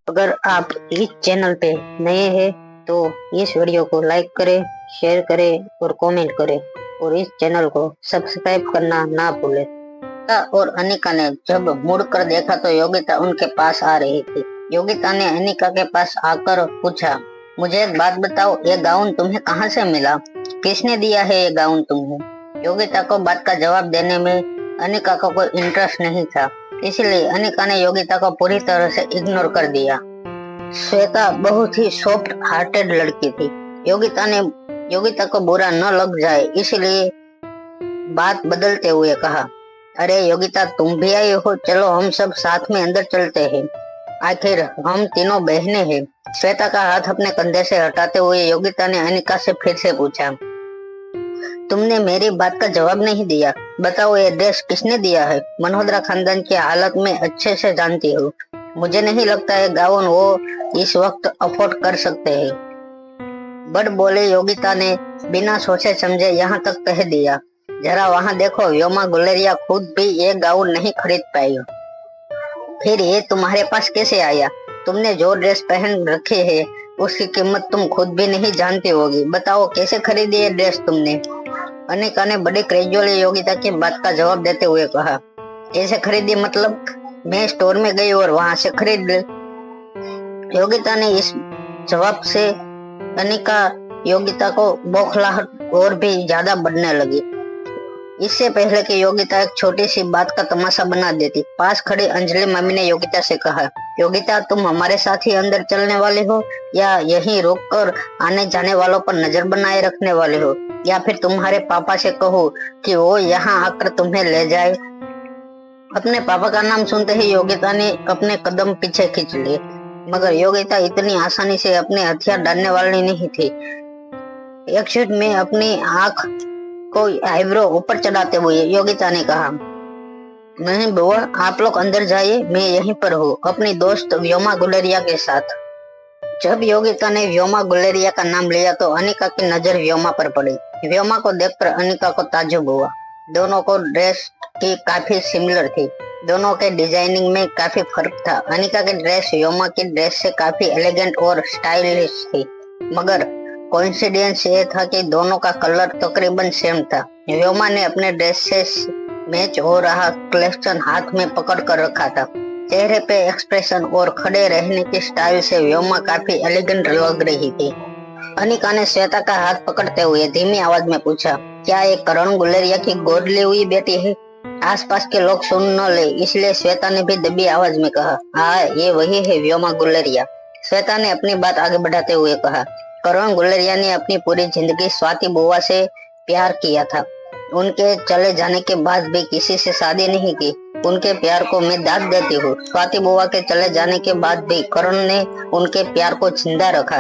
अगर आप इस चैनल पे नए हैं तो इस वीडियो को लाइक करें, शेयर करें और कमेंट करें और इस चैनल को सब्सक्राइब करना ना भूलें। और अनिका ने जब मुड़कर देखा तो योगिता उनके पास आ रही थी। योगिता ने अनिका के पास आकर पूछा, मुझे एक बात बताओ, ये गाउन तुम्हें कहाँ से मिला? किसने दिया है ये गाउन तुम्हें? योगिता को बात का जवाब देने में अनिका को कोई इंटरेस्ट नहीं था, इसलिए अनिका ने योगिता को पूरी तरह से इग्नोर कर दिया। श्वेता बहुत ही सॉफ्ट हार्टेड लड़की थी। योगिता को बुरा न लग जाए इसलिए बात बदलते हुए कहा, अरे योगिता, तुम भी आई हो, चलो हम सब साथ में अंदर चलते हैं, आखिर हम तीनों बहनें हैं। श्वेता का हाथ अपने कंधे से हटाते हुए योगिता ने अनिका से फिर से पूछा, तुमने मेरी बात का जवाब नहीं दिया, बताओ ये ड्रेस किसने दिया है? मल्होत्रा खानदान की हालत में अच्छे से जानती हूँ, मुझे नहीं लगता है गाउन वो इस वक्त अफोर्ड कर सकते हैं। बड़ बोले योगिता ने बिना सोचे समझे यहाँ तक कह दिया, जरा वहाँ देखो, व्योमा गुलेरिया खुद भी ये गाउन नहीं खरीद पाई। फिर ये तुम्हारे पास कैसे आया? तुमने जो ड्रेस पहन रखे है उसकी कीमत तुम खुद भी नहीं जानती होगी, बताओ कैसे खरीदी ये ड्रेस तुमने? अनिका ने बड़े क्रेजुअली योगिता की बात का जवाब देते हुए कहा, कैसे खरीदी मतलब? मैं स्टोर में गई और वहां से खरीद ली। योगिता ने इस जवाब से योगिता को बौखलाहट और भी ज्यादा बढ़ने लगी। इससे पहले कि योगिता एक छोटी सी बात का तमाशा बना देती, पास खड़ी अंजलि मम्मी ने योगिता से कहा, योगिता, तुम हमारे साथ ही अंदर चलने वाले हो या यहीं रोककर आने जाने वालों पर नजर बनाए रखने वाले हो, या फिर तुम्हारे पापा से कहो कि वो यहाँ आकर तुम्हें ले जाए? अपने पापा का नाम सुनते ही योगिता ने अपने कदम पीछे खींच लिए, मगर योगिता इतनी आसानी से अपने हथियार डालने वाली नहीं थी। एक क्षण में अपनी आंख को आईब्रो ऊपर चढ़ाते हुए योगिता ने कहा, नहीं बुआ, आप लोग अंदर जाइए, मैं यहीं पर हूँ अपनी दोस्त व्योमा गुलेरिया के साथ। जब योगिता ने व्योमा गुलेरिया का नाम लिया तो अनिका की नजर व्योमा पर पड़ी। व्योमा को देखकर अनिका को ताज्जुब हुआ। दोनों को ड्रेस की काफी सिमिलर थी, दोनों के डिजाइनिंग में काफी फर्क था। अनिका की ड्रेस व्योमा की ड्रेस से काफी एलिगेंट और स्टाइलिश थी, मगर कोइंसिडेंस ये था कि दोनों का कलर तकरीबन सेम था। व्योमा ने अपने ड्रेस से मैच हो रहा कलेक्शन हाथ में पकड़ कर रखा था। चेहरे पे एक्सप्रेशन और खड़े रहने की स्टाइल से व्योमा काफी एलिगेंट लग रही थी। अनिका ने श्वेता का हाथ पकड़ते हुए धीमी आवाज में पूछा, क्या ये करण गुलेरिया की गोद ली हुई बेटी है? आसपास के लोग सुन न ले, इसलिए श्वेता ने भी दबी आवाज में कहा, हाँ ये वही है व्योमा गुलेरिया। श्वेता ने अपनी बात आगे बढ़ाते हुए कहा, करण गुलेरिया ने अपनी पूरी जिंदगी स्वाति बुआ से प्यार किया था। उनके चले जाने के बाद भी किसी से शादी नहीं की। उनके प्यार को मैं दाद देती हूँ। स्वाति बुआ के चले जाने के बाद भी करण ने उनके प्यार को जिंदा रखा।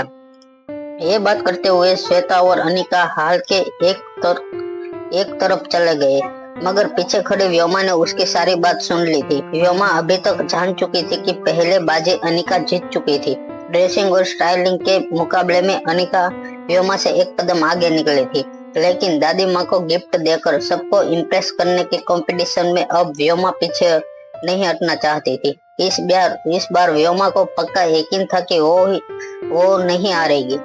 ये बात करते हुए श्वेता और अनिका हाल के एक तरफ चले गए, मगर पीछे खड़े व्योमा ने उसकी सारी बात सुन ली थी। व्योमा अभी तक जान चुकी थी कि पहले बाजी अनिका जीत चुकी थी। ड्रेसिंग और स्टाइलिंग के मुकाबले में अनिका व्योमा से एक कदम आगे निकली थी, लेकिन दादी माँ को गिफ्ट देकर सबको इम्प्रेस करने के कंपटीशन में अब व्योमा पीछे नहीं हटना चाहती थी। इस बार व्योमा को पक्का यकीन था कि वो नहीं हारेगी,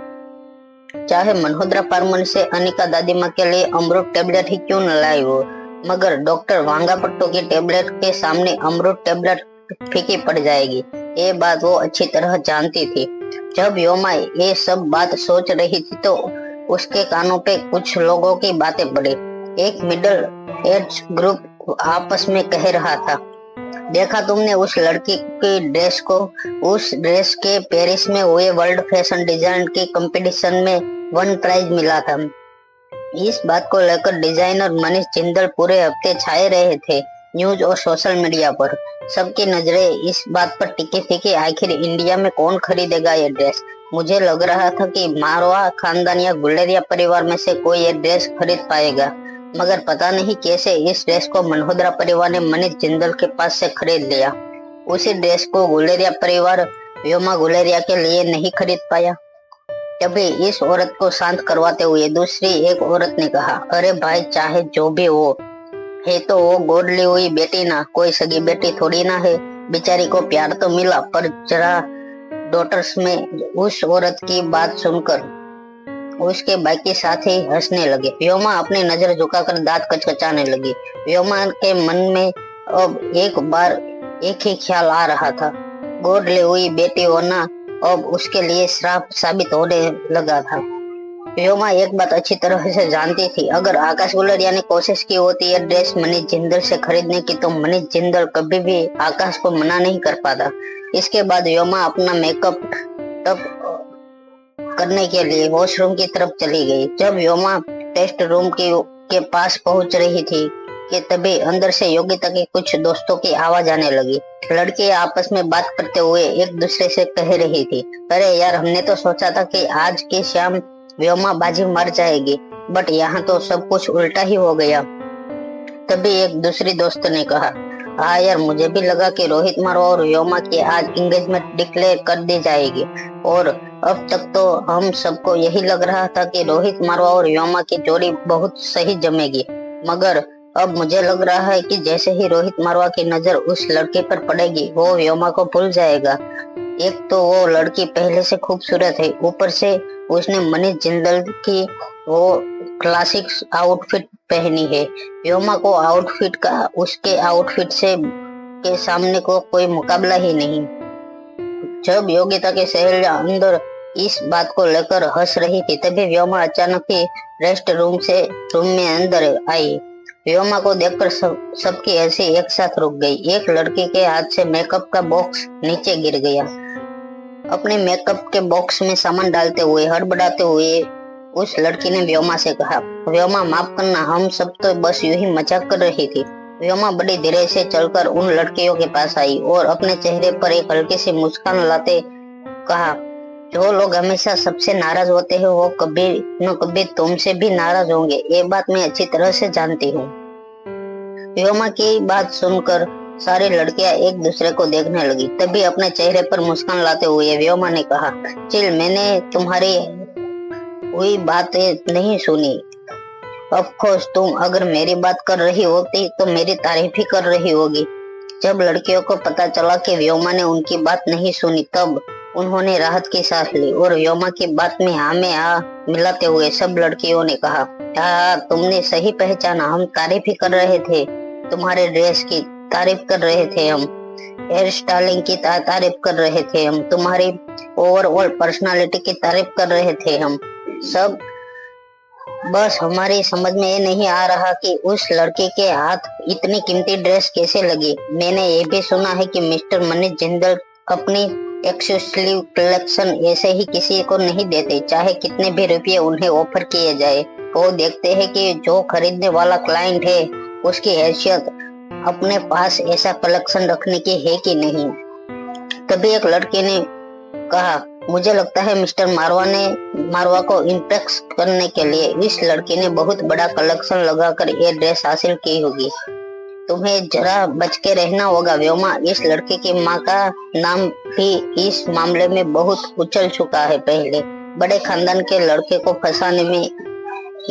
चाहे मल्होत्रा फार्मर से अनिका दादी माँ के लिए अमृत टेबलेट ही क्यों न लाई हो। मगर डॉक्टर वांगापट्टू की टेबलेट के सामने अमृत टेबलेट फीकी पड़ जाएगी, ये बात वो अच्छी तरह जानती थी। जब व्योमा ये सब बात सोच रही थी तो उसके कानों पे कुछ लोगों की बातें पड़ी। एक मिडिल एज ग्रुप आपस में कह रहा था, देखा तुमने उस लड़की की ड्रेस को? उस ड्रेस के पेरिस में हुए वर्ल्ड फैशन डिजाइन के कंपटीशन में 1 प्राइज मिला था। इस बात को लेकर डिजाइनर मनीष जिंदल पूरे हफ्ते छाए रहे थे न्यूज और सोशल मीडिया पर। सबकी नजरें इस बात पर टिकी थी कि आखिर इंडिया में कौन खरीदेगा ये ड्रेस। मुझे लग रहा था कि मारवा खानदान या गुलेरिया परिवार में से कोई ये ड्रेस खरीद पाएगा, मगर पता नहीं कैसे इस ड्रेस को मल्होत्रा परिवार ने मनीष जिंदल के पास से खरीद लिया। उसी ड्रेस को गुलेरिया परिवार व्योमा गुलेरिया के लिए नहीं खरीद पाया। तभी इस औरत को शांत करवाते हुए दूसरी एक औरत ने कहा, अरे भाई, चाहे जो भी हो, है तो वो गोद ली हुई बेटी ना, कोई सगी बेटी थोड़ी ना है। बेचारी को प्यार तो मिला, पर जरा डॉटर्स में उस औरत की बात सुनकर उसके बाकी साथी हंसने लगे। व्योमा अपनी नजर झुकाकर दांत कचकचाने लगी। व्योमा के मन में अब एक बार एक ही ख्याल आ रहा था, गोद ली हुई बेटी होना अब उसके लिए श्राप साबित होने लगा था। व्योमा एक बात अच्छी तरह से जानती थी, अगर आकाश गुलरिया ने कोशिश की होती यह ड्रेस मनीष जिंदल से खरीदने की तो मनीष जिंदल कभी भी आकाश को मना नहीं कर पाता। इसके बाद व्योमा अपना मेकअप टप करने के लिए वॉशरूम की तरफ चली गई। जब व्योमा टेस्ट रूम के पास पहुंच रही थी कि तभी अंदर से योगिता के कुछ दोस्तों की आवाज आने लगी। लड़कियां आपस में बात करते हुए एक दूसरे से कह रही थी, अरे यार, हमने तो सोचा था कि आज की शाम व्योमा बाजी मर जाएगी, बट यहाँ तो सब कुछ उल्टा ही हो गया। तभी एक दूसरी दोस्त ने कहा, हाँ यार, मुझे भी लगा कि रोहित मारवा और व्योमा की आज एंगेजमेंट डिक्लेयर कर दी जाएगी, और अब तक तो हम सबको यही लग रहा था कि रोहित मारवा और व्योमा की जोड़ी बहुत सही जमेगी, मगर अब मुझे लग रहा है कि जैसे ही रोहित मारवा की नजर उस लड़के पर पड़ेगी वो व्योमा को भूल जाएगा। एक तो वो लड़की पहले से खूबसूरत है, ऊपर से उसने मनीष जिंदल की वो क्लासिक आउटफिट पहनी है। व्योमा को आउटफिट का उसके आउटफिट से के सामने को कोई मुकाबला ही नहीं। जब योगिता के सहेलियां अंदर इस बात को लेकर हंस रही थी तभी व्योमा अचानक ही रेस्ट रूम में अंदर आई। व्योमा को देखकर सबकी हंसी एक साथ रुक गई। एक लड़की के हाथ से मेकअप का बॉक्स नीचे गिर गया। अपने मेकअप के बॉक्स में सामान डालते हुए हड़बड़ाते हुए उस लड़की ने व्योमा से कहा, व्योमा माफ करना, हम सब तो बस यूं ही मजाक कर रही थी। व्योमा बड़ी धीरे से चलकर उन लड़कियों के पास आई और अपने चेहरे पर एक हल्की सी मुस्कान लाते कहा, जो लोग हमेशा सबसे नाराज होते हैं वो कभी न कभी तुमसे भी नाराज होंगे, ये बात मैं अच्छी तरह से जानती हूँ। व्योमा की बात सुनकर सारी लड़कियां एक दूसरे को देखने लगी। तभी अपने चेहरे पर मुस्कान लाते हुए व्योमा ने कहा, चिल, मैंने तुम्हारी हुई बात नहीं सुनी। ऑफ कोर्स तुम अगर मेरी बात कर रही होती तो मेरी तारीफ ही कर रही होगी। जब लड़कियों को पता चला कि व्योमा ने उनकी बात नहीं सुनी तब उन्होंने राहत की सांस ली और व्योमा की बात में हाँ मिलाते हुए सब लड़कियों ने कहा, हाँ, तुमने सही पहचाना, हम तारीफ ही कर रहे थे, तुम्हारे ड्रेस की तारीफ कर रहे थे, हम हेयर स्टाइलिंग की तारीफ कर रहे थे, हम तुम्हारी ओवरऑल पर्सनालिटी की तारीफ कर रहे थे, हम सब। बस हमारी समझ में ये नहीं आ रहा कि उस लड़के के हाथ इतनी कीमती ड्रेस कैसे लगी। मैंने ये भी सुना है कि मिस्टर मनीष जिंदल अपनी एक्सक्लूसिव कलेक्शन ऐसे ही किसी को नहीं देते, चाहे कितने भी रुपये उन्हें ऑफर किए जाए। वो देखते हैं कि जो खरीदने वाला क्लाइंट है उसकी हैसियत अपने पास ऐसा कलेक्शन रखने की है कि नहीं। तभी एक लड़के ने कहा, मुझे लगता है मिस्टर मारवा को इम्प्रेस करने के लिए इस लड़की ने बहुत बड़ा कलेक्शन लगाकर ये ड्रेस हासिल की होगी। तुम्हें जरा बच के रहना होगा व्योमा, इस लड़के की माँ का नाम भी इस मामले में बहुत उछल चुका है। पहले बड़े खानदान के लड़के को फंसाने में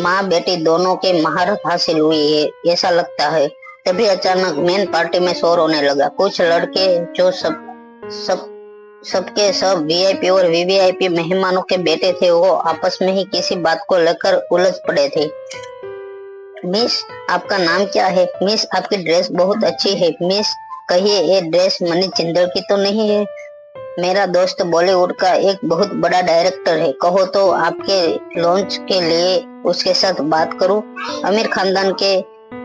माँ बेटी दोनों के महारत हासिल हुई है, ऐसा लगता है। तभी अचानक मेन पार्टी में शोर होने लगा। कुछ लड़के जो सबके सब वीआईपी और वीवीआईपी मेहमानों के बेटे थे वो आपस में ही किसी बात को लेकर उलझ पड़े थे। मिस, आपका नाम क्या है? मिस, आपकी ड्रेस बहुत अच्छी है। मिस, कहिए ये ड्रेस मनीष जिंदल की तो नहीं है? मेरा दोस्त बॉलीवुड का एक बहुत बड़ा डायरेक्टर है, कहो तो आपके लॉन्च के लिए उसके साथ बात करूं। अमीर खानदान के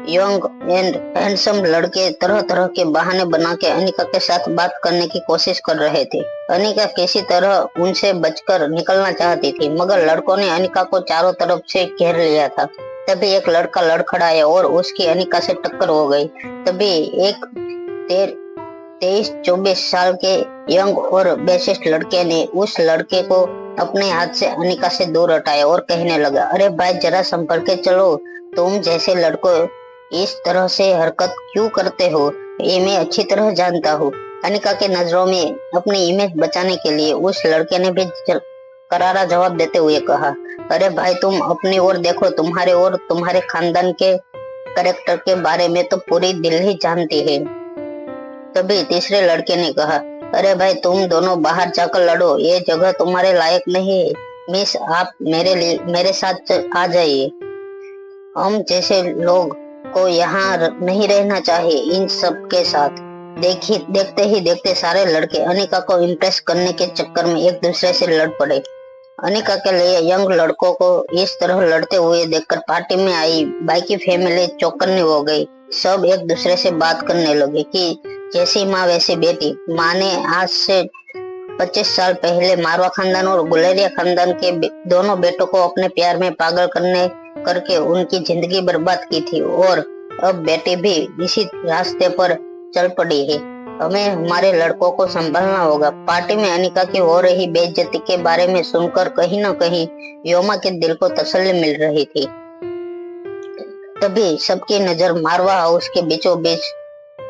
यंग एंड हैंडसम लड़के तरह तरह के बहाने बना के अनिका के साथ बात करने की कोशिश कर रहे थे। अनिका किसी तरह उनसे बचकर निकलना चाहती थी, मगर लड़कों ने अनिका को चारों तरफ से घेर लिया था। तभी एक लड़का लड़खड़ाया और उसकी अनिका से टक्कर हो गई। तभी एक 23-24 साल के यंग और बेसिस्ट लड़के ने उस लड़के को अपने हाथ से अनिका से दूर हटाया और कहने लगा, अरे भाई, जरा संभल के चलो, तुम जैसे लड़कों इस तरह से हरकत क्यों करते हो ये मैं अच्छी तरह जानता हूँ। अनिका के नजरों में अपनी इमेज बचाने के लिए उस लड़के ने भी करारा जवाब देते हुए कहा, अरे भाई, तुम अपनी ओर देखो, तुम्हारे और तुम्हारे खानदान के कैरेक्टर के बारे में तो पूरी दिल ही जानती है। तभी तीसरे लड़के ने कहा, अरे भाई, तुम दोनों बाहर जाकर लड़ो, ये जगह तुम्हारे लायक नहीं है। मिस, आप मेरे साथ आ जाइए। हम जैसे लोग को यहाँ नहीं रहना चाहिए इन सब के साथ। देखते ही देखते सारे लड़के अनिका को इम्प्रेस करने के चक्कर में एक दूसरे से लड़ पड़े। अनिका के लिए यंग लड़कों को इस तरह लड़ते हुए देखकर पार्टी में आई बाकी फैमिली चौकन्नी हो गई। सब एक दूसरे से बात करने लगे कि जैसी माँ वैसी बेटी। माँ ने आज से 25 साल पहले मारवा खानदान और गुलेरिया खानदान के दोनों बेटों को अपने प्यार में पागल करके उनकी जिंदगी बर्बाद की थी, और अब बेटी भी इसी रास्ते पर चल पड़ी है। हमें हमारे लड़कों को संभालना होगा। पार्टी में अनिका की हो रही बेइज्जती के बारे में सुनकर कहीं न कहीं व्योमा के दिल को तसल्ली मिल रही थी। तभी सबकी नजर मारवा हाउस के बीचों बीच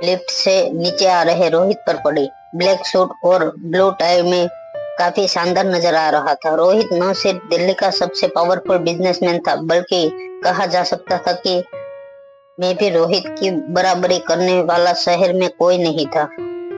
लिफ्ट से नीचे आ रहे रोहित पर पड़ी। ब्लैक सूट और ब्लू टाई में काफी शानदार नजर आ रहा था। रोहित न सिर्फ दिल्ली का सबसे पावरफुल बिजनेसमैन था, बल्कि कहा जा सकता था कि मैं भी रोहित की बराबरी करने वाला शहर में कोई नहीं था।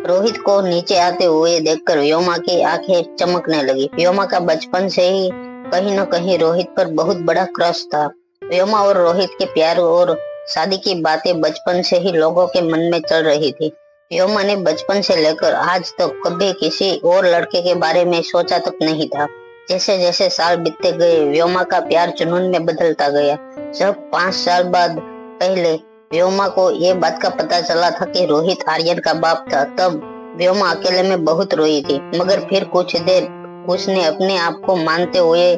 रोहित को नीचे आते हुए देखकर व्योमा की आंखें चमकने लगी। व्योमा का बचपन से ही कहीं न कहीं रोहित पर बहुत बड़ा क्रश था। व्योमा और रोहित के प्यार और शादी की बातें बचपन से ही लोगों के मन में चल रही थी। व्योमा ने बचपन से लेकर आज तक कभी किसी और लड़के के बारे में सोचा तक नहीं था। जैसे जैसे साल बीतते गए व्योमा का प्यार जुनून में बदलता गया। जब 5 साल बाद पहले व्योमा को ये बात का पता चला था कि रोहित आर्यन का बाप था, तब व्योमा अकेले में बहुत रोई थी। मगर फिर कुछ देर उसने अपने आप को मानते हुए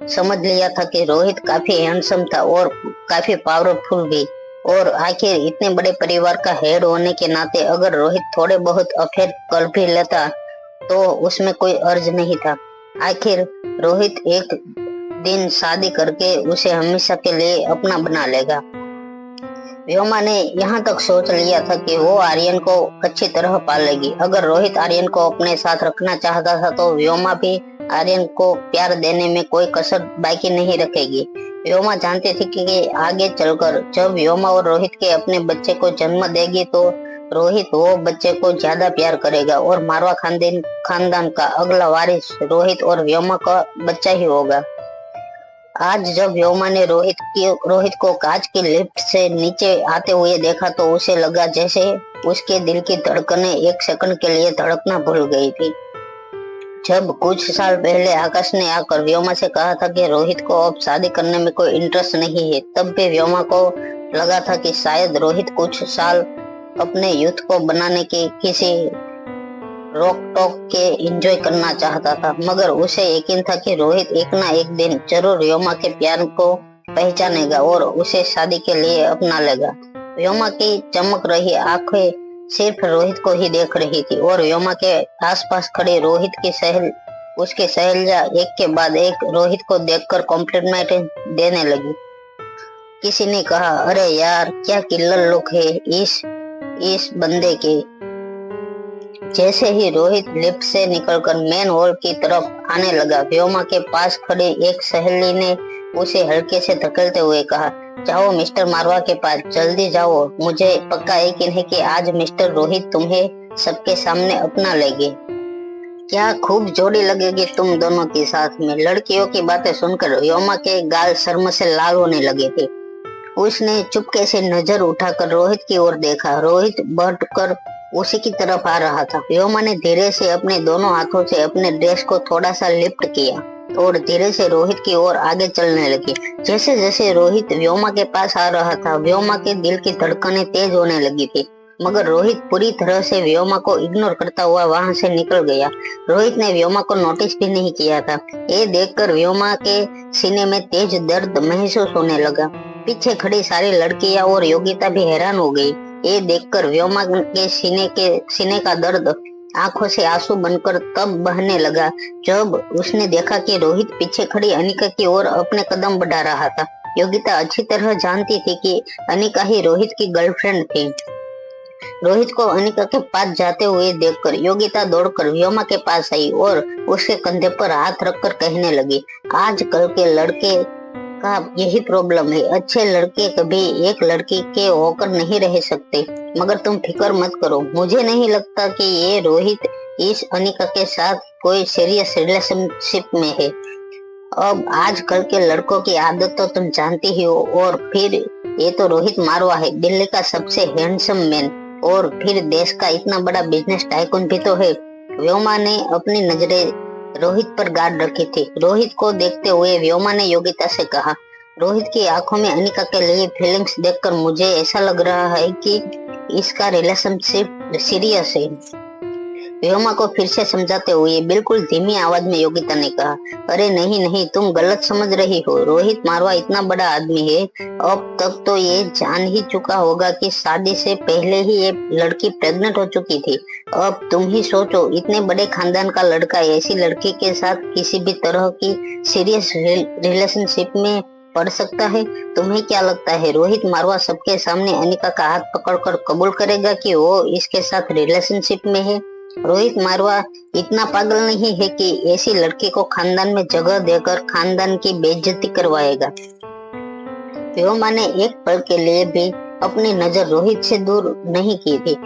समझ लिया था कि रोहित काफी हैंडसम था और काफी पावरफुल भी। और आखिर इतने बड़े परिवार का हेड होने के नाते अगर रोहित थोड़े बहुत अफेयर कर भी लेता तो उसमें कोई अर्ज नहीं था। आखिर रोहित एक दिन शादी करके उसे हमेशा के लिए अपना बना लेगा। व्योमा ने यहाँ तक सोच लिया था कि वो आर्यन को अच्छी तरह पालेगी। अगर रोहित आर्यन को अपने साथ रखना चाहता था तो व्योमा भी आर्यन को प्यार देने में कोई कसर बाकी नहीं रखेगी। व्योमा जानती थी कि आगे चलकर जब व्योमा और रोहित के अपने बच्चे को जन्म देगी तो रोहित वो बच्चे को ज्यादा प्यार करेगा और मारवा खानदान का अगला वारिस रोहित और व्योमा का बच्चा ही होगा। आज जब व्योमा ने रोहित को कांच की लिफ्ट से नीचे आते हुए देखा तो उसे लगा जैसे उसके दिल की धड़कनें एक सेकंड के लिए धड़कना भूल गई थी। जब कुछ साल पहले आकाश ने आकर व्योमा से कहा था कि रोहित को अब शादी करने में कोई इंटरेस्ट नहीं है, तब भी व्योमा को लगा था कि शायद रोहित कुछ साल अपने यूथ को बनाने की किसी रोक टोक के एंजॉय करना चाहता था। मगर उसे यकीन था कि रोहित एक ना एक दिन जरूर व्योमा के प्यार को पहचानेगा और उसे शादी के लिए अपना लेगा। व्योमा की चमक रही आंखें सिर्फ रोहित को ही देख रही थी और व्योमा के आसपास खड़े रोहित की उसके सहेलियां एक के बाद एक रोहित को देखकर कॉम्प्लीमेंट देने लगी। किसी ने कहा, अरे यार क्या किल्लर लुक है इस बंदे के। जैसे ही रोहित लिफ्ट से निकलकर मेन हॉल की तरफ आने लगा, व्योमा के पास खड़ी एक सहेली ने उसे हल्के से धकेलते हुए कहा, जाओ मिस्टर मारवा के पास, जल्दी जाओ। मुझे पक्का यकीन है कि आज मिस्टर रोहित तुम्हें सबके सामने अपना लेंगे। क्या खूब जोड़ी लगेगी तुम दोनों के साथ में। लड़कियों की बातें सुनकर व्योमा के गाल शर्म से लाल होने लगे थे। उसने चुपके से नजर उठाकर रोहित की ओर देखा। रोहित बढ़कर उसी की तरफ आ रहा था। व्योमा ने धीरे से अपने दोनों हाथों से अपने ड्रेस को थोड़ा सा लिफ्ट किया और धीरे से रोहित की ओर आगे चलने लगी। जैसे जैसे रोहित व्योमा के पास आ रहा था, व्योमा के दिल की धड़कनें तेज होने लगी थी। मगर रोहित पूरी तरह से व्योमा को इग्नोर करता हुआ वहां से निकल गया। रोहित ने व्योमा को नोटिस भी नहीं किया था। ये देखकर व्योमा के सीने में तेज दर्द महसूस होने लगा। पीछे खड़ी सारी लड़कियां और योगिता भी हैरान हो गई। ये देखकर व्योमा के सीने का दर्द आंखों से आंसू बनकर तब बहने लगा जब उसने देखा कि रोहित पीछे खड़ी अनिका की ओर अपने कदम बढ़ा रहा था। योगिता अच्छी तरह जानती थी कि अनिका ही रोहित की गर्लफ्रेंड थी। रोहित को अनिका के पास जाते हुए देखकर योगिता दौड़कर व्योमा के पास आई और उसके कंधे पर हाथ रखकर कहने लगी, आजकल के लड़के का यही प्रॉब्लम है। अच्छे लड़के कभी एक लड़की के होकर नहीं रह सकते। मगर तुम फिक्र मत करो, मुझे नहीं लगता कि ये रोहित इस अनिका के साथ कोई सीरियस रिलेशनशिप में है। अब आजकल के लड़कों की आदत तो तुम जानती ही हो। और फिर ये तो रोहित मारवा है, दिल्ली का सबसे हैंडसम मैन, और फिर देश का इतना बड़ा बिजनेस टाइकून भी तो है। व्योमा ने अपनी नजरें रोहित पर गाड़ रखी थी। रोहित को देखते हुए व्योमा ने योगिता से कहा, रोहित की आंखों में अनिका के लिए फीलिंग्स देखकर मुझे ऐसा लग रहा है कि इसका रिलेशनशिप सीरियस है। व्योमा को फिर से समझाते हुए बिल्कुल धीमी आवाज में योगिता ने कहा, अरे नहीं नहीं, तुम गलत समझ रही हो। रोहित मारवा इतना बड़ा आदमी है, अब तक तो ये जान ही चुका होगा कि शादी से पहले ही ये लड़की प्रेग्नेंट हो चुकी थी। अब तुम ही सोचो, इतने बड़े खानदान का लड़का ऐसी लड़की के साथ किसी भी तरह की सीरियस रिलेशनशिप में पड़ सकता है? तुम्हें क्या लगता है रोहित मारवा सबके सामने अनिका का हाथ पकड़कर कबूल करेगा कि वो इसके साथ रिलेशनशिप में है? रोहित मारवा इतना पागल नहीं है कि ऐसी लड़की को खानदान में जगह देकर खानदान की बेइज्जती करवाएगा। व्योमा ने एक पल के लिए भी अपनी नजर रोहित से दूर नहीं की थी।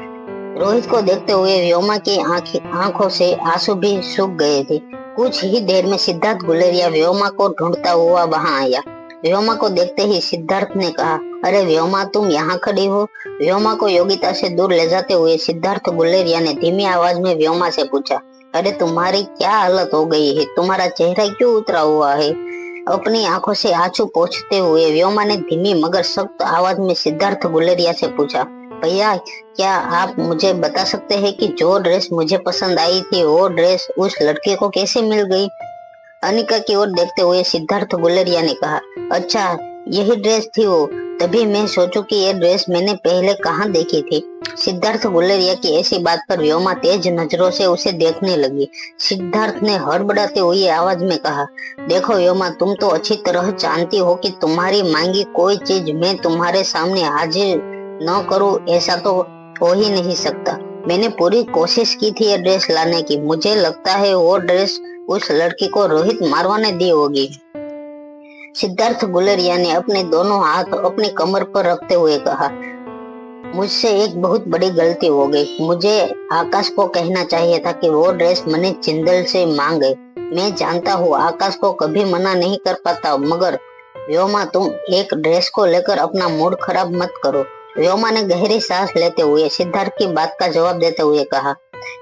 रोहित को देखते हुए व्योमा की आंखों से आंसू भी सूख गए थे। कुछ ही देर में सिद्धार्थ गुलेरिया व्योमा को ढूंढता हुआ वहां आया। व्योमा को देखते ही सिद्धार्थ ने कहा, अरे व्योमा, तुम यहाँ खड़ी हो? व्योमा को योगिता से दूर ले जाते हुए सिद्धार्थ गुलेरिया ने धीमी आवाज में व्योमा से पूछा, अरे तुम्हारी क्या हालत हो गई है? तुम्हारा चेहरा क्यों उतरा हुआ है? अपनी आंखों से आंसू पोंछते हुए व्योमा ने धीमी मगर सख्त आवाज में सिद्धार्थ गुलेरिया से पूछा, भैया, क्या आप मुझे बता सकते हैं कि जो ड्रेस मुझे पसंद आई थी वो ड्रेस उस लड़के को कैसे मिल गई? अनिका की ओर देखते हुए सिद्धार्थ गुलेरिया ने कहा, अच्छा यही ड्रेस थी वो, तभी मैं सोचूं कि ये ड्रेस मैंने पहले कहाँ देखी थी। सिद्धार्थ गुलेरिया की ऐसी बात पर व्योमा तेज नजरों से उसे देखने लगी। सिद्धार्थ ने हड़बड़ाते हुए आवाज में कहा, देखो व्योमा, तुम तो अच्छी तरह जानती हो कि तुम्हारी मांगी कोई चीज मैं तुम्हारे सामने हाजिर न करूं ऐसा तो हो ही नहीं सकता। मैंने पूरी कोशिश की थी ये ड्रेस लाने की। मुझे लगता है वो ड्रेस उस लड़की को रोहित मारवा ने दी होगी। सिद्धार्थ गुलेरिया ने अपने दोनों हाथ अपनी कमर पर रखते हुए कहा, मुझसे एक बहुत बड़ी गलती हो गई। मुझे आकाश को कहना चाहिए था कि वो ड्रेस मने जिंदल से मांगे। मैं जानता हूँ आकाश को कभी मना नहीं कर पाता, मगर व्योमा, तुम एक ड्रेस को लेकर अपना मूड खराब मत करो। व्योमा ने गहरी सांस लेते हुए सिद्धार्थ की बात का जवाब देते हुए कहा,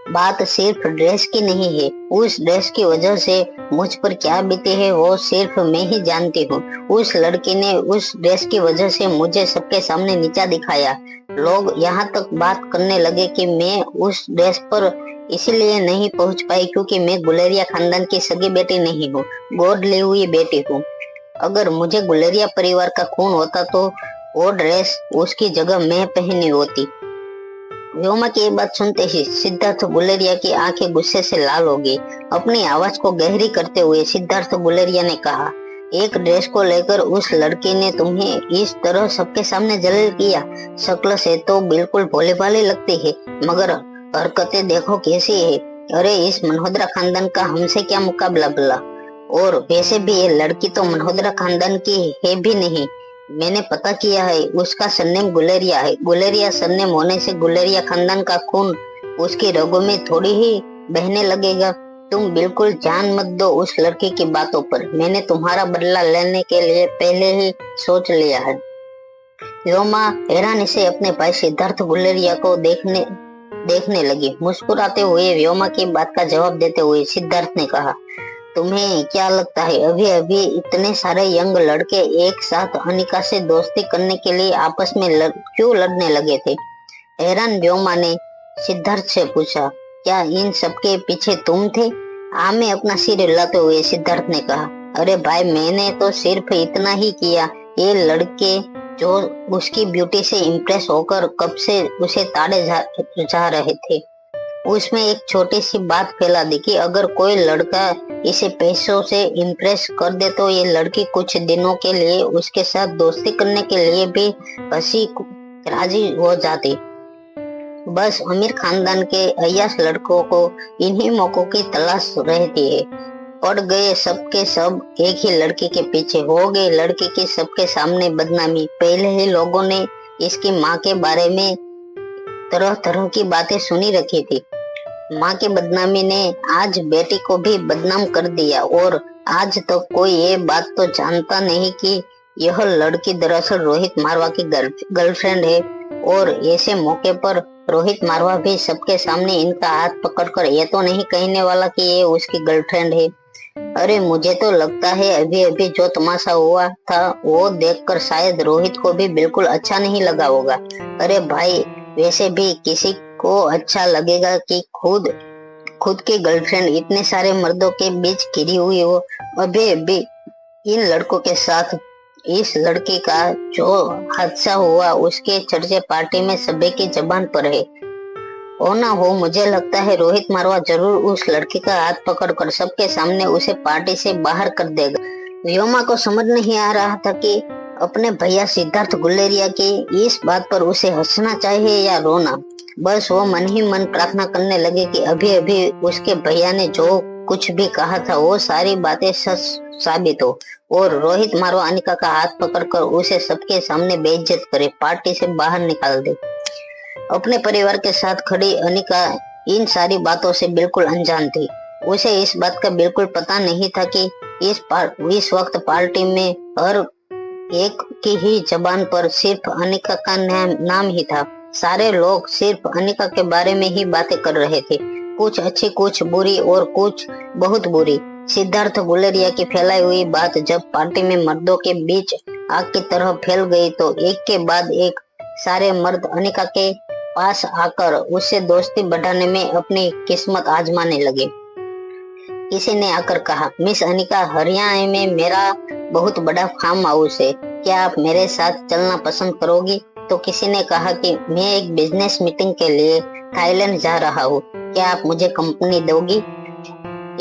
बात सिर्फ ड्रेस की नहीं है। उस ड्रेस की वजह से मुझ पर क्या बीती है वो सिर्फ मैं ही जानती हूँ। उस लड़की ने उस ड्रेस की वजह से मुझे सबके सामने नीचा दिखाया। लोग यहाँ तक बात करने लगे कि मैं उस ड्रेस पर इसलिए नहीं पहुँच पाई क्योंकि मैं गुलेरिया खानदान की सगी बेटी नहीं हूँ, गोद ली हुई बेटी हूँ। अगर मुझे गुलेरिया परिवार का खून होता तो वो ड्रेस उसकी जगह मैं पहनी होती। व्योमा की ये बात सुनते ही सिद्धार्थ गुलेरिया की आंखें गुस्से से लाल हो गई। अपनी आवाज को गहरी करते हुए सिद्धार्थ गुलेरिया ने कहा, एक ड्रेस को लेकर उस लड़की ने तुम्हें इस तरह सबके सामने जलील किया। शक्ल से तो बिल्कुल भोले भाले लगती है, मगर हरकतें देखो कैसी है। अरे इस मल्होत्रा खानदान का हमसे क्या मुकाबला भला? और वैसे भी ये लड़की तो मल्होत्रा खानदान की है भी नहीं। मैंने पता किया है, उसका सरनेम गुलेरिया है। गुलेरिया सरनेम होने से गुलेरिया खानदान का खून उसकी रगों में थोड़ी ही बहने लगेगा। तुम बिल्कुल ध्यान मत दो उस लड़की की बातों पर। मैंने तुम्हारा बदला लेने के लिए पहले ही सोच लिया है। व्योमा हैरानी से अपने भाई सिद्धार्थ गुलेरिया को देखने लगी। मुस्कुराते हुए व्योमा की बात का जवाब देते हुए सिद्धार्थ ने कहा, तुम्हें क्या लगता है अभी अभी इतने सारे यंग लड़के एक साथ अनिका से दोस्ती करने के लिए आपस में क्यों लड़ने लगे थे? हैरान व्योमा ने सिद्धार्थ से पूछा, क्या इन सबके पीछे तुम थे? आमे अपना सिर हिलाते हुए सिद्धार्थ ने कहा, अरे भाई, मैंने तो सिर्फ इतना ही किया। ये लड़के जो उसकी ब्यूटी से इम्प्रेस होकर कब से उसे ताड़े जा रहे थे। उसमें एक छोटी सी बात फैला दी कि अगर कोई लड़का इसे पैसों से इम्प्रेस कर दे तो ये लड़की कुछ दिनों के लिए उसके साथ दोस्ती करने के लिए भी हंसी राजी हो जाती। बस अमीर खानदान के अय्याश लड़कों को इन्हीं मौकों की तलाश रहती है। पड़ गए सबके सब एक ही लड़के के पीछे। हो गई लड़के की सबके सामने बदनामी। पहले ही लोगों ने इसकी माँ के बारे में तरह तरह की बातें सुनी रखी थी। माँ की बदनामी ने आज बेटी को भी बदनाम कर दिया और आज तक कोई ये बात तो जानता नहीं कि यह लड़की दरअसल रोहित मारवा की गर्लफ्रेंड है। और ऐसे मौके पर रोहित मारवा भी सबके सामने इनका हाथ पकड़कर ये तो नहीं कहने वाला कि ये उसकी गर्लफ्रेंड है। अरे मुझे तो लगता है अभी अभी जो तमाशा हुआ था वो देखकर शायद रोहित को भी बिल्कुल अच्छा नहीं लगा होगा। अरे भाई वैसे भी किसी को अच्छा लगेगा कि खुद खुद की गर्लफ्रेंड इतने सारे मर्दों के बीच घिरी हुई हो। अभी अभी इन लड़कों के साथ इस लड़की का जो हादसा हुआ उसके चर्चे पार्टी में सभी की जबान पर है। हो ना हो मुझे लगता है रोहित मारवा जरूर उस लड़की का हाथ पकड़कर सबके सामने उसे पार्टी से बाहर कर देगा। व्योमा को समझ नहीं आ रहा था कि अपने भैया सिद्धार्थ गुलेरिया की इस बात पर उसे हंसना चाहिए या रोना। बस वो मन ही मन प्रार्थना करने लगे कि अभी अभी उसके भैया ने जो कुछ भी कहा था वो सारी बातें सच साबित हो और रोहित मारवा अनिका का हाथ पकड़कर उसे सबके सामने बेइज्जत करे, पार्टी से बाहर निकाल दे। अपने परिवार के साथ खड़ी अनिका इन सारी बातों से बिल्कुल अनजान थी। उसे इस बात का बिल्कुल पता नहीं था कि इस वक्त पार्टी में हर एक की ही जबान पर सिर्फ अनिका का नाम ही था। सारे लोग सिर्फ अनिका के बारे में ही बातें कर रहे थे, कुछ अच्छी कुछ बुरी और कुछ बहुत बुरी। सिद्धार्थ गुलेरिया की फैलाई हुई बात जब पार्टी में मर्दों के बीच आग की तरह फैल गई तो एक के बाद एक सारे मर्द अनिका के पास आकर उससे दोस्ती बढ़ाने में अपनी किस्मत आजमाने लगे। किसी ने आकर कहा, मिस अनिका, हरियाणा में मेरा बहुत बड़ा फार्म हाउस है, क्या आप मेरे साथ चलना पसंद करोगी? तो किसी ने कहा कि मैं एक बिजनेस मीटिंग के लिए थाईलैंड जा रहा हूँ, क्या आप मुझे कंपनी दोगी?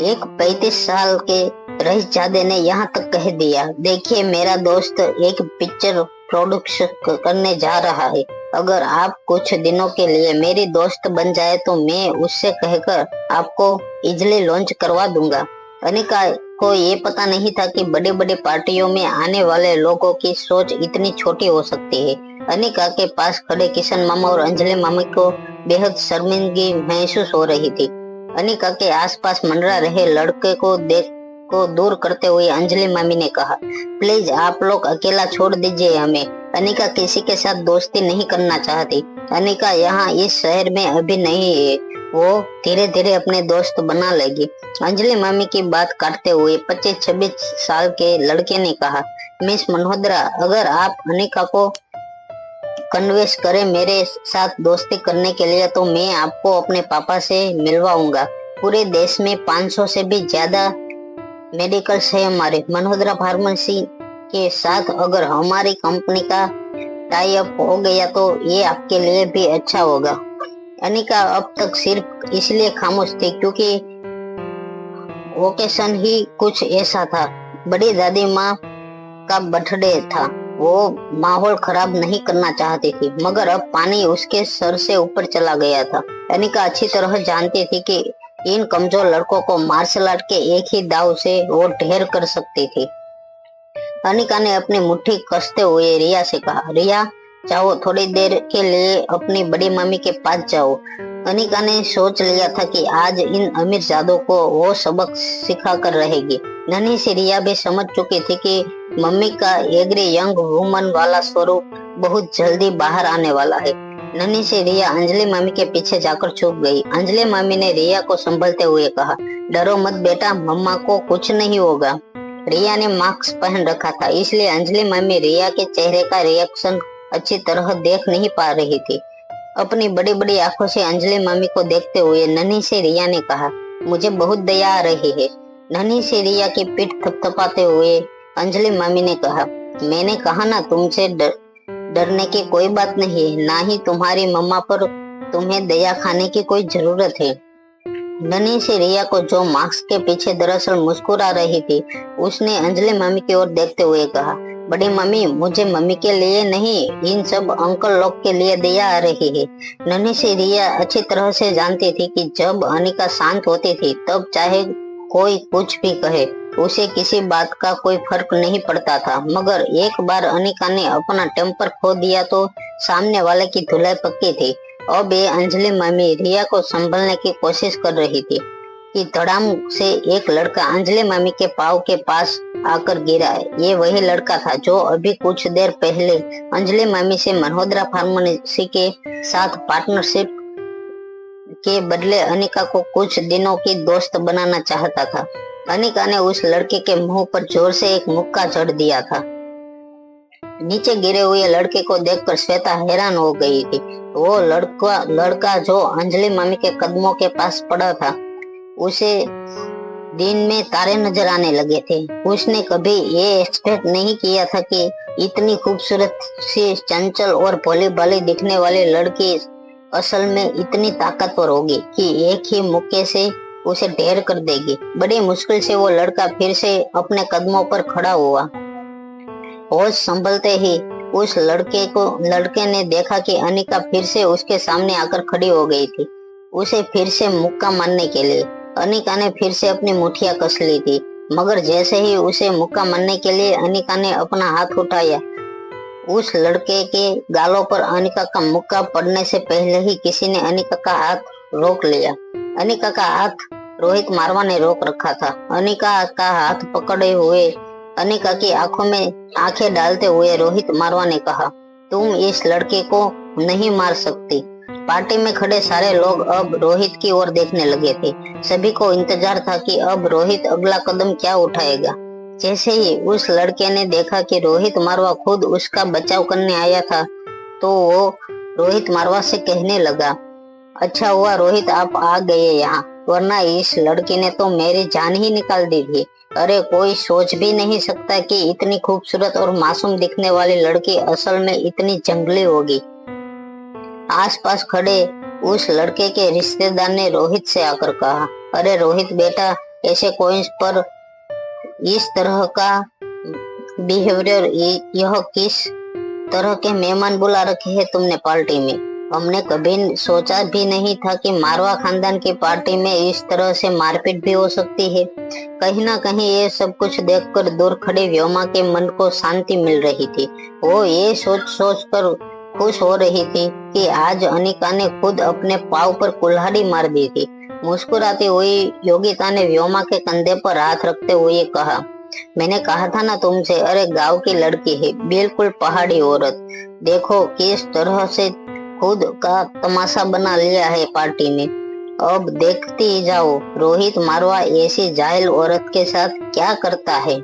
एक 35 साल के रईसजादे ने यहाँ तक कह दिया, देखिए मेरा दोस्त एक पिक्चर प्रोडक्शन करने जा रहा है, अगर आप कुछ दिनों के लिए मेरी दोस्त बन जाए तो मैं उससे कहकर आपको इजली लॉन्च करवा दूंगा। अनिका को ये पता नहीं था कि बड़े बड़े पार्टियों में आने वाले लोगों की सोच इतनी छोटी हो सकती है। अनिका के पास खड़े किशन मामा और अंजलि मामी को बेहद शर्मिंदगी महसूस हो रही थी। अनिका के आसपास मंडरा रहे लड़के को दूर करते हुए अंजलि मामी ने कहा, प्लीज आप लोग अकेला छोड़ दीजिए हमें। अनिका किसी के साथ दोस्ती नहीं करना चाहती। अनिका यहाँ इस शहर में अभी नहीं है, वो धीरे धीरे अपने दोस्त बना लेगी। अंजलि मामी की बात काटते हुए 25-26 साल के लड़के ने कहा, मिस मल्होत्रा, अगर आप अनिका को कन्वेंस करें मेरे साथ दोस्ती करने के लिए तो मैं आपको अपने पापा से मिलवाऊंगा। पूरे देश में 500 से भी ज्यादा मेडिकल्स है हमारे। मल्होत्रा फार्मेसी के साथ अगर हमारी कंपनी का टाई अप हो गया तो ये आपके लिए भी अच्छा होगा। अनिका अब तक सिर्फ इसलिए खामोश थी क्योंकि ओकेशन ही कुछ ऐसा था। बड़ी दादी माँ का बर्थडे था, वो माहौल खराब नहीं करना चाहती थी, मगर अब पानी उसके सर से ऊपर चला गया था। अनिका अच्छी तरह जानती थी कि इन कमजोर लड़कों को मार्शल आर्ट के एक ही दाव से वो ढेर कर सकती थी। अनिका ने अपनी मुट्ठी कसते हुए रिया से कहा, रिया जाओ थोड़ी देर के लिए अपनी बड़ी मम्मी के पास जाओ। अनिका ने सोच लिया था कि आज इन अमीर जादों को वो सबक सिखा कर रहेगी। नन्ही सी रिया भी समझ चुकी थी कि मम्मी का एग्री यंग वुमन वाला स्वरूप बहुत जल्दी बाहर आने वाला है। नन्ही सी रिया अंजलि मामी के पीछे जाकर छुप गई। अंजलि मामी ने रिया को संभलते हुए कहा, डरो मत बेटा, मम्मा को कुछ नहीं होगा। रिया ने मास्क पहन रखा था, इसलिए अंजलि मामी रिया के चेहरे का रिएक्शन अच्छी तरह देख नहीं पा रही थी। अपनी बड़ी बड़ी आंखों से अंजलि मामी को देखते हुए नन्ही सी रिया ने कहा, मुझे बहुत दया आ रही है। नन्ही सी रिया की पीठ थपथपाते हुए अंजलि मामी ने कहा, मैंने कहा ना, तुमसे डरने की कोई बात नहीं है, ना ही तुम्हारी मम्मा पर तुम्हें दया खाने की कोई जरूरत है। नन्ही सी रिया को जो मास्क के पीछे दरअसल मुस्कुरा रही थी, उसने अंजलि मामी की ओर देखते हुए कहा, बड़ी मम्मी, मुझे मम्मी के लिए नहीं, इन सब अंकल लोग के लिए दया आ रही है। नन्ही सी रिया अच्छी तरह से जानती थी कि जब अनिका शांत होती थी तब चाहे कोई कुछ भी कहे, उसे किसी बात का कोई फर्क नहीं पड़ता था। मगर एक बार अनिका ने अपना टेम्पर खो दिया तो सामने वाले की धुलाई पक्की थी। अब ये अंजलि मामी रिया को संभलने की कोशिश कर रही थी कि धड़ाम से एक लड़का अंजलि मामी के पाँव के पास आकर गिरा। ये वही लड़का था जो अभी कुछ देर पहले अंजलि मामी से मल्होत्रा फार्मेसी के साथ पार्टनरशिप के बदले अनिका को कुछ दिनों की दोस्त बनाना चाहता था। अनिका ने उस लड़के के मुंह पर जोर से एक मुक्का जड़ दिया था। नीचे गिरे हुए लड़के को देखकर श्वेता हैरान हो गई थी। वो लड़का जो अंजलि मामी के कदमों के पास पड़ा था, उसे दिन में तारे नजर आने लगे थे। उसने कभी ये एक्सपेक्ट नहीं किया था कि इतनी खूबसूरत सी, चंचल और भोली भाली दिखने वाली लड़की असल में इतनी ताकतवर होगी कि एक ही मुक्के से उसे ढेर कर देगी। बड़ी मुश्किल से वो लड़का फिर से अपने कदमों पर खड़ा हुआ। होश संभलते ही उस लड़के ने देखा कि अनिका फिर से उसके सामने आकर खड़ी हो गई थी, उसे फिर से मुक्का मारने के लिए। अनिका ने फिर से अपनी मुठ्ठियां कस ली थी, मगर जैसे ही उसे मुक्का मारने के लिए अनिका ने अपना हाथ उठाया, उस लड़के के गालों पर अनिका का मुक्का पड़ने से पहले ही किसी ने अनिका का हाथ रोक लिया। अनिका का हाथ रोहित मारवा ने रोक रखा था। अनिका का हाथ पकड़े हुए अनिका की आंखों में आंखें डालते हुए रोहित मारवा ने कहा, तुम इस लड़के को नहीं मार सकती। पार्टी में खड़े सारे लोग अब रोहित की ओर देखने लगे थे। सभी को इंतजार था कि अब रोहित अगला कदम क्या उठाएगा। जैसे ही उस लड़के ने देखा कि रोहित मारवा खुद उसका बचाव करने आया था, तो वो रोहित मारवा से कहने लगा, अच्छा हुआ रोहित आप आ गए यहाँ, वरना इस लड़की ने तो मेरी जान ही निकाल दी थी। अरे कोई सोच भी नहीं सकता कि इतनी खूबसूरत और मासूम दिखने वाली लड़की असल में इतनी जंगली होगी। आसपास खड़े उस लड़के के रिश्तेदार ने रोहित से आकर कहा, अरे रोहित बेटा, ऐसे कोई पर इस तरह का बिहेवियर, यह किस तरह के मेहमान बुला रखे हैं तुमने पार्टी में? हमने कभी सोचा भी नहीं था कि मारवा खानदान की पार्टी में इस तरह से मारपीट भी हो सकती है। कहीं ना कहीं ये सब कुछ देखकर दूर खड़ी व्योमा के मन को शांति मिल रही थी। वो ये सोच कर खुश हो रही थी कि आज अनिका ने खुद अपने पाँव पर कुल्हाड़ी मार दी थी। मुस्कुराती हुई योगिता ने व्योमा के कंधे पर हाथ रखते हुए कहा, मैंने कहा था ना तुमसे, अरे गांव की लड़की है, बिल्कुल पहाड़ी औरत। देखो किस तरह से खुद का तमाशा बना लिया है पार्टी में। अब देखती जाओ रोहित मारवा ऐसी जाहिल औरत के साथ क्या करता है।